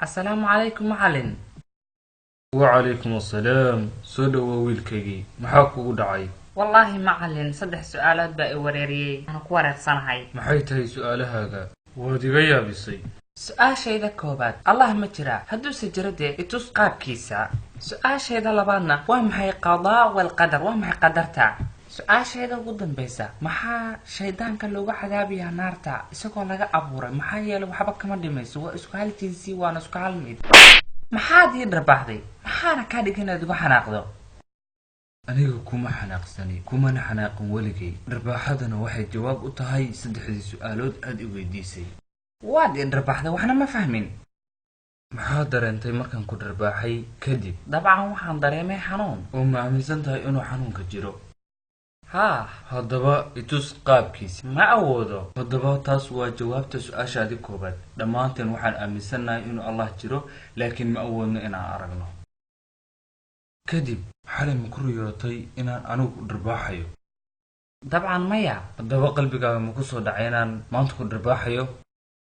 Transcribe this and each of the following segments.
السلام عليكم معلم. وعليكم السلام سودو ويلكيجي محاكو دعي. والله معلم صدح سؤالات بقى وريري أنا كوارث صنعي. محيتهي سؤال هذا وديغيا بيصي. سؤال شيء ذا كوبات الله مجرى هدو سجردي يتوس قاب كيسا. سؤال شيء ذا لبانا ومحي قضاء والقدر ومحي قدرتا. سؤال شيء ذا قدام بيسا محا شيطان كان لوغا حدابيها نارتا إساقو لغا أبورا محا يالو حبك مدميسو وإسكوهال جنسي وانا إسكوهال ميد maxaad ii dharbaaxday maxaana kaa dhigin inaad igu xanaaqdo aniga kuma xanaaqsani kumana xanaaqin weligay dharbaaxadana waxay jawaab u tahay saddexdii su'aalood aad i weydiisay waad ii dharbaaxday waxna ma fahmin maxaa dareentay markaan ku dharbaaxay kadib dabcan waxaan dareemay xanuun oo ma aaminsan tahay inuu xanuunka jiro haa haddaba itus qaabkiisa ma awoodo haddaba taas waa jawaabta su'aashaadi koobaad dhammaanteen waxaan aaminsanahay inuu allah jiro laakiin ma awoodno inaan aragno kadib xalay ma ku riyootay inaan anigu dharbaaxayo dabcan maya haddaba qalbigaaga ma ku soo dhacay inaan maanta ku dharbaaxayo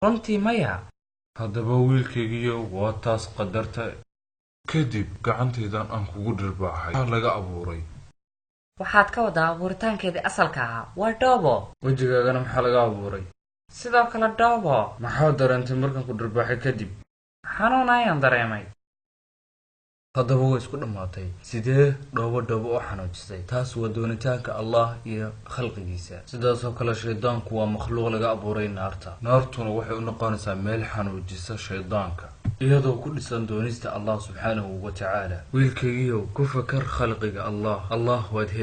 runtii maya haddaba wiilkaygiyo waa taas qadarta kadib gacantaydan aan kugu dharbaaxay waxaa laga abuuray waxaad ka wadaa abuuritaankeedii asalka ahaa waa dhoobo wejigaagana maxaa laga abuuray sidoo kale dhoobo maxaa dareentay markaan ku dharbaaxay kadib xanuun ayaan dareemay haddaba way isku dhammaatay sidee dhoobo u xanuujisay taas waa doonitaanka allah iyo khalqigiisa sidaasoo kale shaydaanku waa makhluuq laga abuuray naartuna waxay u noqonaysaa meel xanuujisa shaydaanka iyadoo ku dhisan doonista allah subxaanahu wa tacaala wiilkaygiyow ku fakar khalqiga allah waad